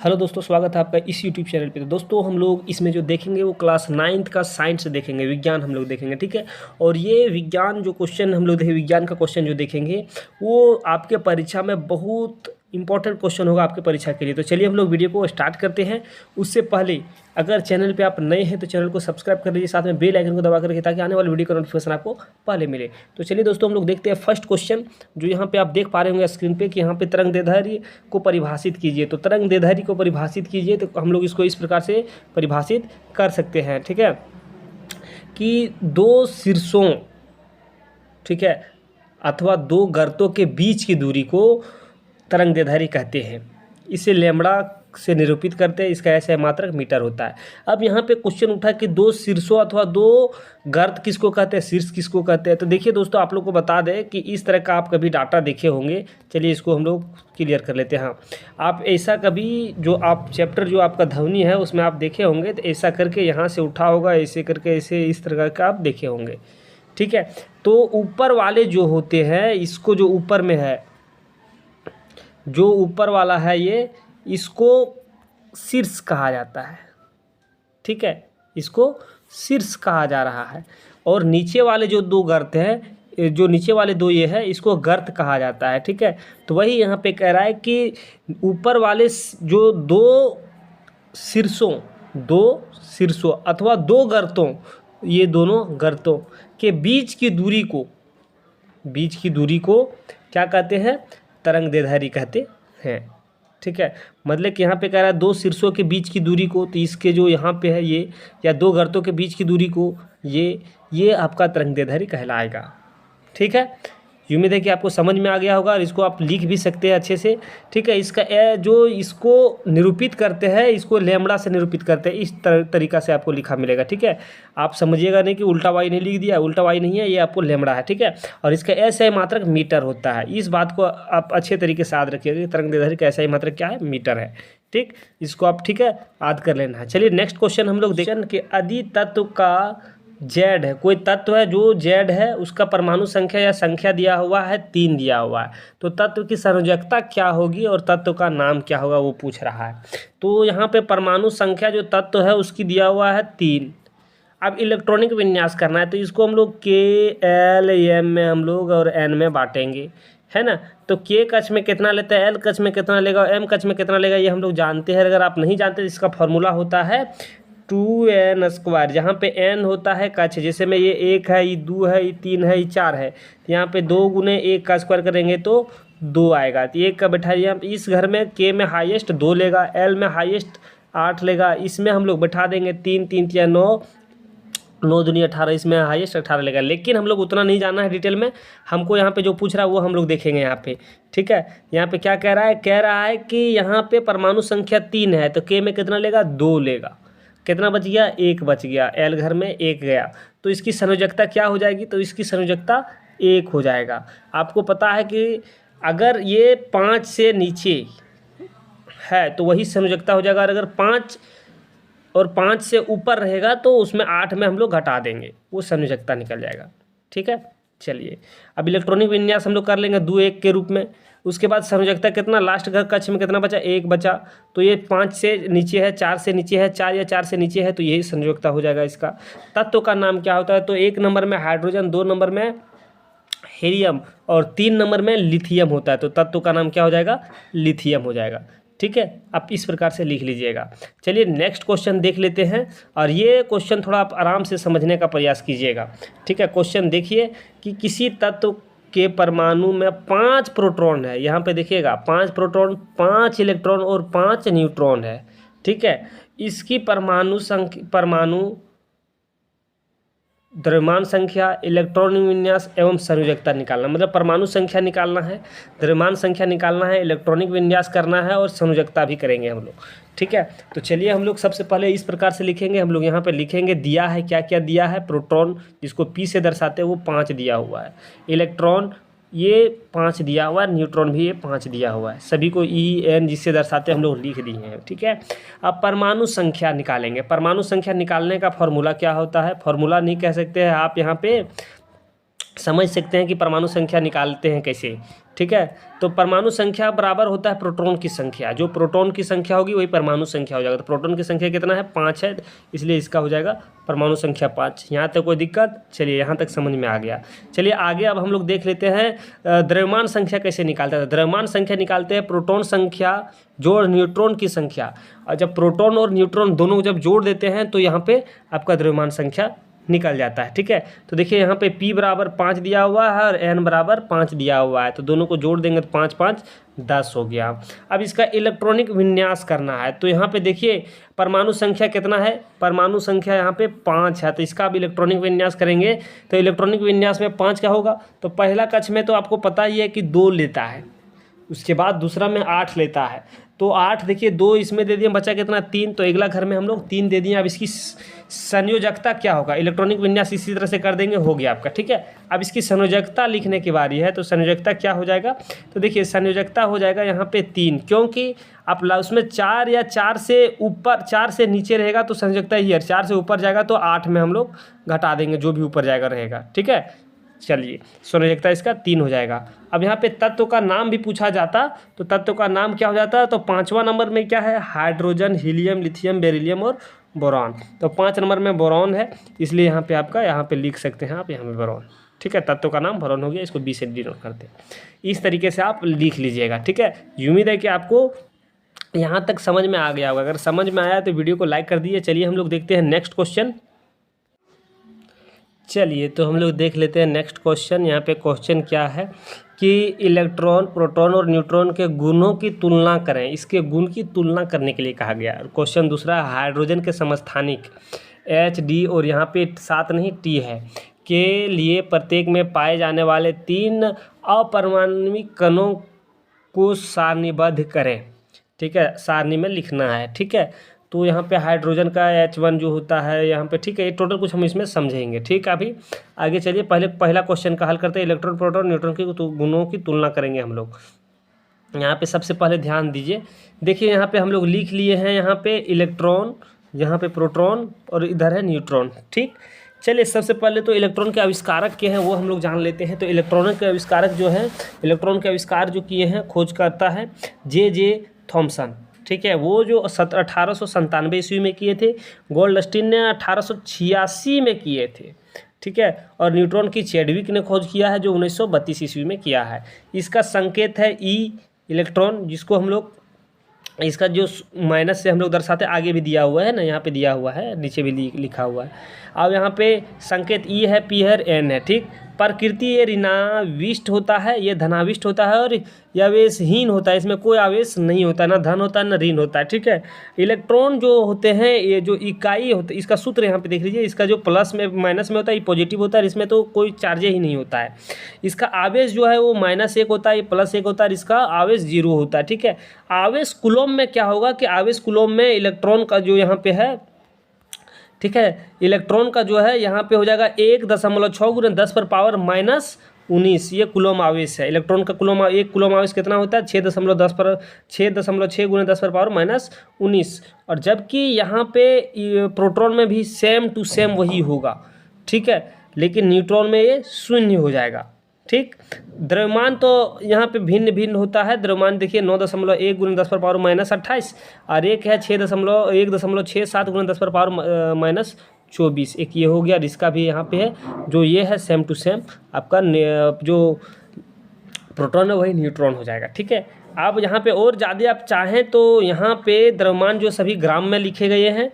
Hello दोस्तों, स्वागत है आपका इस यूट्यूब चैनल पे। तो दोस्तों हम लोग इसमें जो देखेंगे वो क्लास 9th का साइंस देखेंगे, विज्ञान हम लोग देखेंगे, ठीक है। और ये विज्ञान जो क्वेश्चन हम लोग देखेंगे, विज्ञान का क्वेश्चन जो देखेंगे वो आपके परीक्षा में बहुत इंपॉर्टेंट क्वेश्चन होगा आपके परीक्षा के लिए। तो चलिए हम लोग वीडियो को स्टार्ट करते हैं। उससे पहले अगर चैनल पे आप नए हैं तो चैनल को सब्सक्राइब कर लीजिए, साथ में बेल आइकन को दबा करके, ताकि आने वाली वीडियो का नोटिफिकेशन आपको पहले मिले। तो चलिए दोस्तों हम लोग देखते हैं फर्स्ट क्वेश्चन, जो यहाँ पे आप देख पा रहे होंगे स्क्रीन पे कि यहाँ पे तरंग दैर्ध्य को परिभाषित कीजिए। तो तरंग दैर्ध्य को परिभाषित कीजिए, तो हम लोग इसको इस प्रकार से परिभाषित कर सकते हैं, ठीक है, कि दो शीर्षों, ठीक है, अथवा दो गर्तों के बीच की दूरी को तरंग दैर्ध्य कहते हैं। इसे लैम्बडा से निरूपित करते हैं। इसका ऐसा मात्रक मीटर होता है। अब यहाँ पे क्वेश्चन उठा कि दो शीर्षों अथवा दो गर्त किसको कहते हैं, शीर्ष किसको कहते हैं। तो देखिए दोस्तों, आप लोग को बता दें कि इस तरह का आप कभी डाटा देखे होंगे। चलिए इसको हम लोग क्लियर कर लेते हैं। हाँ, आप ऐसा कभी जो आप चैप्टर जो आपका ध्वनि है उसमें आप देखे होंगे, तो ऐसा करके यहाँ से उठा होगा, ऐसे करके ऐसे इस तरह का आप देखे होंगे, ठीक है। तो ऊपर वाले जो होते हैं, इसको जो ऊपर में है, जो ऊपर वाला है ये, इसको शीर्ष कहा जाता है, ठीक है, इसको शीर्ष कहा जा रहा है। और नीचे वाले जो दो गर्त हैं, जो नीचे वाले दो ये है, इसको गर्त कहा जाता है, ठीक है। तो वही यहाँ पे कह रहा है कि ऊपर वाले जो दो शीर्षों अथवा दो गर्तों, ये दोनों गर्तों के बीच की दूरी को क्या कहते हैं, तरंग दैर्ध्य कहते हैं, ठीक है। मतलब कि यहाँ पे कह रहा है दो शीर्षों के बीच की दूरी को, तो इसके जो यहाँ पे है ये, या दो गर्तों के बीच की दूरी को, ये आपका तरंग दैर्ध्य कहलाएगा, ठीक है। उम्मीद है कि आपको समझ में आ गया होगा, और इसको आप लिख भी सकते हैं अच्छे से, ठीक है। इसका जो इसको निरूपित करते हैं, इसको लैम्बडा से निरूपित करते हैं, इस तरीका से आपको लिखा मिलेगा, ठीक है। आप समझिएगा नहीं कि उल्टा वाई नहीं लिख दिया, उल्टा वाई नहीं है, ये आपको लैम्बडा है, ठीक है। और इसका ऐसा ही मात्रक मीटर होता है। इस बात को आप अच्छे तरीके से याद रखिएगा, तरंग दैर्ध्य का ऐसा ही मात्रक क्या है, मीटर है, ठीक। इसको आप, ठीक है, याद कर लेना है। चलिए नेक्स्ट क्वेश्चन हम लोग देखें कि यदि तत्व का जेड है, कोई तत्व है जो जेड है, उसका परमाणु संख्या या संख्या दिया हुआ है 3 दिया हुआ है, तो तत्व की संयोजकता क्या होगी और तत्व का नाम क्या होगा, वो पूछ रहा है। तो यहाँ पे परमाणु संख्या जो तत्व है उसकी दिया हुआ है 3। अब इलेक्ट्रॉनिक विन्यास करना है, तो इसको हम लोग के, एल, एम में हम लोग और एन में बांटेंगे, है ना। तो के कक्ष में कितना लेता है, एल कक्ष में कितना लेगा, एम कक्ष में कितना लेगा, ये हम लोग जानते हैं। अगर आप नहीं जानते तो इसका फॉर्मूला होता है 2n², जहाँ पे n होता है कक्ष, जैसे में ये 1 है, ये 2 है, ये 3 है, ये 4 है, तो यहाँ पे 2 × 1 का स्क्वायर करेंगे तो 2 आएगा। तो 1 का बैठाइए, इस घर में k में हाईएस्ट 2 लेगा, l में हाईएस्ट 8 लेगा, इसमें हम लोग बैठा देंगे 3, 3 × 9, 9 दूनी 18, इसमें हाईएस्ट 18 लेगा। लेकिन हम लोग उतना नहीं जानना है डिटेल में, हमको यहाँ पे जो पूछ रहा है वो हम लोग देखेंगे यहाँ पे, ठीक है। यहाँ पे क्या कह रहा है कि यहाँ पे परमाणु संख्या 3 है, तो k में कितना लेगा, 2 लेगा। कितना बच गया, 1 बच गया, एल घर में 1 गया, तो इसकी संयोजकता क्या हो जाएगी, तो इसकी संयोजकता 1 हो जाएगा। आपको पता है कि अगर ये 5 से नीचे है तो वही संयोजकता हो जाएगा, और अगर 5 और 5 से ऊपर रहेगा तो उसमें 8 में हम लोग घटा देंगे, वो संयोजकता निकल जाएगा, ठीक है। चलिए अब इलेक्ट्रॉनिक विन्यास हम लोग कर लेंगे 2 1 के रूप में। उसके बाद संयोजकता कितना, लास्ट कक्ष में कितना बचा, 1 बचा, तो ये 5 से नीचे है, 4 से नीचे है, 4 या 4 से नीचे है, तो यही संयोजकता हो जाएगा इसका। तत्व का नाम क्या होता है, तो 1 नंबर में हाइड्रोजन, 2 नंबर में हीलियम और 3 नंबर में लिथियम होता है, तो तत्व का नाम क्या हो जाएगा, लिथियम हो जाएगा, ठीक है। आप इस प्रकार से लिख लीजिएगा। चलिए नेक्स्ट क्वेश्चन देख लेते हैं, और ये क्वेश्चन थोड़ा आप आराम से समझने का प्रयास कीजिएगा, ठीक है। क्वेश्चन देखिए कि किसी तत्व के परमाणु में 5 प्रोटॉन है, यहाँ पे देखिएगा 5 प्रोटॉन, 5 इलेक्ट्रॉन और 5 न्यूट्रॉन है, ठीक है। इसकी परमाणु द्रव्यमान संख्या, इलेक्ट्रॉनिक विन्यास एवं संयोजकता निकालना, मतलब परमाणु संख्या निकालना है, द्रव्यमान संख्या निकालना है, इलेक्ट्रॉनिक विन्यास करना है, और संयोजकता भी करेंगे हम लोग, ठीक है। तो चलिए हम लोग सबसे पहले इस प्रकार से लिखेंगे, हम लोग यहाँ पे लिखेंगे दिया है, क्या क्या दिया है, प्रोटॉन जिसको P से दर्शाते हैं वो 5 दिया हुआ है, इलेक्ट्रॉन ये 5 दिया हुआ है, न्यूट्रॉन भी ये 5 दिया हुआ है, सभी को E, N जिससे दर्शाते हैं हम लोग लिख दिए हैं, ठीक है। अब परमाणु संख्या निकालेंगे। परमाणु संख्या निकालने का फॉर्मूला क्या होता है, फॉर्मूला नहीं कह सकते हैं आप, यहाँ पे समझ सकते हैं कि परमाणु संख्या निकालते हैं कैसे। ठीक है, तो परमाणु संख्या बराबर होता है प्रोटॉन की संख्या, जो प्रोटॉन की संख्या होगी वही परमाणु संख्या हो जाएगा। तो प्रोटॉन की संख्या कितना है, 5 है, इसलिए इसका हो जाएगा परमाणु संख्या 5। यहाँ तक कोई दिक्कत? चलिए यहाँ तक समझ में आ गया। चलिए आगे अब हम लोग देख लेते हैं द्रव्यमान संख्या कैसे निकालते हैं। द्रव्यमान संख्या निकालते हैं प्रोटॉन संख्या जोड़ न्यूट्रॉन की संख्या, और जब प्रोटॉन और न्यूट्रॉन दोनों जब जोड़ देते हैं तो यहाँ पे आपका द्रव्यमान संख्या निकल जाता है। ठीक है, तो देखिए यहाँ पे P बराबर 5 दिया हुआ है और N बराबर 5 दिया हुआ है, तो दोनों को जोड़ देंगे तो 5 5 10 हो गया। अब इसका इलेक्ट्रॉनिक विन्यास करना है, तो यहाँ पे देखिए परमाणु संख्या कितना है, परमाणु संख्या यहाँ पे 5 है, तो इसका अब इलेक्ट्रॉनिक विन्यास करेंगे। तो इलेक्ट्रॉनिक विन्यास में 5 क्या होगा, तो पहला कक्ष में तो आपको पता ही है कि 2 लेता है, उसके बाद दूसरा में 8 लेता है, तो 8 देखिए 2 इसमें दे दिए, बचा कितना 3, तो अगला घर में हम लोग 3 दे दिए। अब इसकी संयोजकता क्या होगा, इलेक्ट्रॉनिक विन्यास इसी तरह से कर देंगे, हो गया आपका। ठीक है, अब इसकी संयोजकता लिखने की बारी है, तो संयोजकता क्या हो जाएगा, तो देखिए संयोजकता हो जाएगा यहाँ पे 3, क्योंकि आप उसमें 4 या 4 से ऊपर, 4 से नीचे रहेगा तो संयोजकता ही है, 4 से ऊपर जाएगा तो 8 में हम लोग घटा देंगे, जो भी ऊपर जाएगा रहेगा। ठीक है, चलिए संयोजकता इसका 3 हो जाएगा। अब यहाँ पे तत्व का नाम भी पूछा जाता, तो तत्व का नाम क्या हो जाता, तो 5वां नंबर में क्या है, हाइड्रोजन, हीलियम, लिथियम, बेरिलियम और बोरॉन। तो 5 नंबर में बोरॉन है, इसलिए यहाँ पे आपका यहाँ पे लिख सकते हैं आप यहाँ पे बोरॉन। ठीक है, तत्व का नाम बोरॉन हो गया, इसको बी से डिनोट करते हैं, इस तरीके से आप लिख लीजिएगा। ठीक है, उम्मीद है कि आपको यहाँ तक समझ में आ गया होगा। अगर समझ में आया तो वीडियो को लाइक कर दीजिए। चलिए हम लोग देखते हैं नेक्स्ट क्वेश्चन। चलिए तो हम लोग देख लेते हैं नेक्स्ट क्वेश्चन। यहाँ पे क्वेश्चन क्या है कि इलेक्ट्रॉन, प्रोटॉन और न्यूट्रॉन के गुणों की तुलना करें, इसके गुण की तुलना करने के लिए कहा गया। क्वेश्चन दूसरा, हाइड्रोजन के समस्थानिक Hd और यहाँ पे 7 नहीं T है के लिए प्रत्येक में पाए जाने वाले 3 अपरमाणविक कणों को सारणीबद्ध करें। ठीक है, सारणी में लिखना है। ठीक है, तो यहाँ पे हाइड्रोजन का H1 जो होता है यहाँ पे, ठीक है, ये टोटल कुछ हम इसमें समझेंगे। ठीक है, अभी आगे चलिए पहला क्वेश्चन का हल करते हैं। इलेक्ट्रॉन, प्रोटॉन, न्यूट्रॉन के गुणों की तुलना करेंगे हम लोग। यहाँ पे सबसे पहले ध्यान दीजिए, देखिए यहाँ पे हम लोग लिख लिए हैं, यहाँ पे इलेक्ट्रॉन, यहाँ पे प्रोटॉन और इधर है न्यूट्रॉन। ठीक, चलिए सबसे पहले तो इलेक्ट्रॉन के आविष्कारक के हैं वो हम लोग जान लेते हैं। तो इलेक्ट्रॉन के आविष्कारक जो है, इलेक्ट्रॉन के आविष्कार जो किए हैं, खोज करता है J.J. थॉमसन। ठीक है, वो जो 1897 ईस्वी में किए थे, गोल्डस्टीन ने 1886 में किए थे। ठीक है, और न्यूट्रॉन की चैडविक ने खोज किया है जो 1932 ईस्वी में किया है। इसका संकेत है E इलेक्ट्रॉन, जिसको हम लोग, इसका जो माइनस से हम लोग दर्शाते, आगे भी दिया हुआ है ना, यहाँ पे दिया हुआ है, नीचे भी लिखा हुआ है। अब यहाँ पे संकेत E है, P है, N है। ठीक, प्रकृति ये ऋणाविष्ट होता है, ये धनाविष्ट होता है, और यह आवेशहीन होता है, इसमें कोई आवेश नहीं होता, ना धन होता है ना ऋण होता है। ठीक है, इलेक्ट्रॉन जो होते हैं, ये जो इकाई होते, इसका सूत्र यहाँ पे देख लीजिए, इसका जो प्लस में माइनस में होता है, ये पॉजिटिव होता है, इसमें तो कोई चार्ज ही नहीं होता है। इसका आवेश जो है वो -1 होता है, ये +1 होता है, इसका आवेश 0 होता है। ठीक है, आवेश कूलम में क्या होगा कि आवेश कूलम में इलेक्ट्रॉन का जो यहाँ पे है, ठीक है, इलेक्ट्रॉन का जो है यहाँ पे हो जाएगा 1.6 × 10⁻⁻19, ये कूलम आवेश है। इलेक्ट्रॉन का कूलम, एक कूलम आवेश कितना होता है, 6.6 × 10⁻19। और जबकि यहाँ पे प्रोटॉन में भी सेम टू सेम वही होगा। ठीक है, लेकिन न्यूट्रॉन में ये 0 हो जाएगा। ठीक, द्रव्यमान तो यहाँ पे भिन्न भिन्न होता है। द्रव्यमान देखिए 9.1 × 10⁻28, और एक है 1.67 × 10⁻24। एक ये हो गया, और इसका भी यहाँ पे है, जो ये है सेम टू सेम आपका जो प्रोटॉन है वही न्यूट्रॉन हो जाएगा। ठीक है, आप यहाँ पे और ज़्यादा आप चाहें तो यहाँ पे द्रव्यमान जो सभी ग्राम में लिखे गए हैं,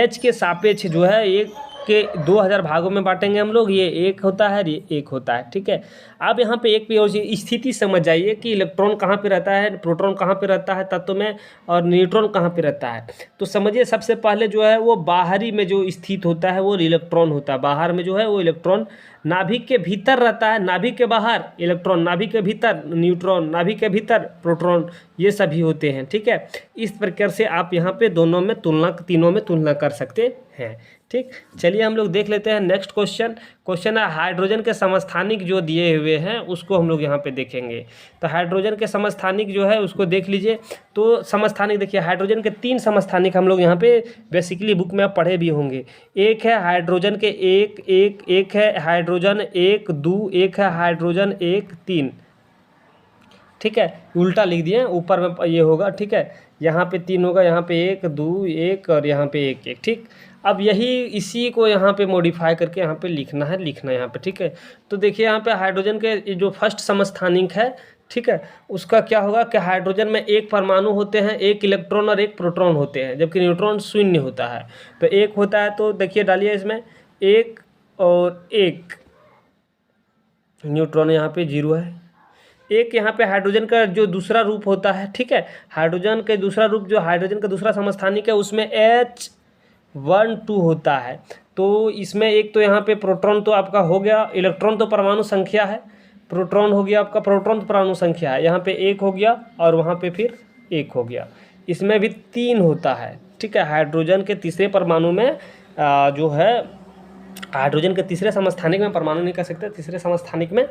H के सापेक्ष जो है, एक के 2000 भागों में बांटेंगे हम लोग, ये 1 होता है, ये 1 होता है। ठीक है, आप यहाँ पे एक पे और स्थिति समझ जाइए कि इलेक्ट्रॉन कहाँ पे रहता है, प्रोटॉन कहाँ पे रहता है तत्व में, और न्यूट्रॉन कहाँ पे रहता है। तो समझिए सबसे पहले जो है वो बाहरी में जो स्थित होता है वो इलेक्ट्रॉन होता है। बाहर में जो है वो इलेक्ट्रॉन नाभिक के भीतर रहता है, नाभिक के बाहर इलेक्ट्रॉन, नाभिक के भीतर न्यूट्रॉन, नाभिक के भीतर प्रोटॉन, ये सभी होते हैं। ठीक है, इस प्रकार से आप यहाँ पे दोनों में तुलना, तीनों में तुलना कर सकते हैं। ठीक, चलिए हम लोग देख लेते हैं नेक्स्ट क्वेश्चन। क्वेश्चन है हाइड्रोजन के समस्थानिक जो दिए हुए हैं उसको हम लोग यहाँ पे देखेंगे। तो हाइड्रोजन के समस्थानिक जो है उसको देख लीजिए। तो समस्थानिक देखिए, हाइड्रोजन के 3 समस्थानिक हम लोग यहाँ पे बेसिकली बुक में आप पढ़े भी होंगे। एक है हाइड्रोजन के एक है हाइड्रोजन 1 2, एक है हाइड्रोजन 1 3। ठीक है, उल्टा लिख दिए, ऊपर में ये होगा। ठीक है, यहाँ पे 3 होगा, यहाँ पे 1 2 1 और यहाँ पे 1 1। ठीक, अब यही इसी को यहाँ पे मॉडिफाई करके यहाँ पे लिखना है यहाँ पे। ठीक है, तो देखिए यहाँ पे हाइड्रोजन के जो फर्स्ट समस्थानिक है, ठीक है, उसका क्या होगा कि हाइड्रोजन में 1 परमाणु होते हैं, 1 इलेक्ट्रॉन और 1 प्रोटॉन होते हैं, जबकि न्यूट्रॉन शून्य होता है। तो 1 होता है, तो देखिए डालिए इसमें 1 और 1, न्यूट्रॉन यहाँ पे 0 है। एक यहाँ पे हाइड्रोजन का जो दूसरा रूप होता है, ठीक है, हाइड्रोजन के दूसरा रूप जो हाइड्रोजन का दूसरा समस्थानिक है उसमें H12 होता है। तो इसमें एक तो यहाँ पे प्रोटॉन तो आपका हो गया, इलेक्ट्रॉन तो परमाणु संख्या है, प्रोटॉन हो गया आपका, प्रोटॉन तो परमाणु संख्या है, यहाँ पे 1 हो गया और वहाँ पे फिर 1 हो गया। इसमें भी 3 होता है। ठीक है, हाइड्रोजन के तीसरे परमाणु में जो है हाइड्रोजन के तीसरे समस्थानिक में परमाणु नहीं कह सकते, तीसरे समस्थानिक में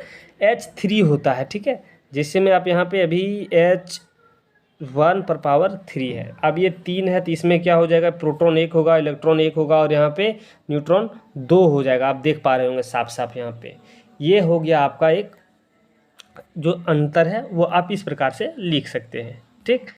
H3 होता है। ठीक है, जिससे में आप यहाँ पे अभी H1 पर पावर 3 है। अब ये 3 है तो इसमें क्या हो जाएगा, प्रोटॉन 1 होगा, इलेक्ट्रॉन 1 होगा और यहाँ पे न्यूट्रॉन 2 हो जाएगा। आप देख पा रहे होंगे साफ साफ यहाँ पे। ये हो गया आपका एक जो अंतर है वो आप इस प्रकार से लिख सकते हैं। ठीक।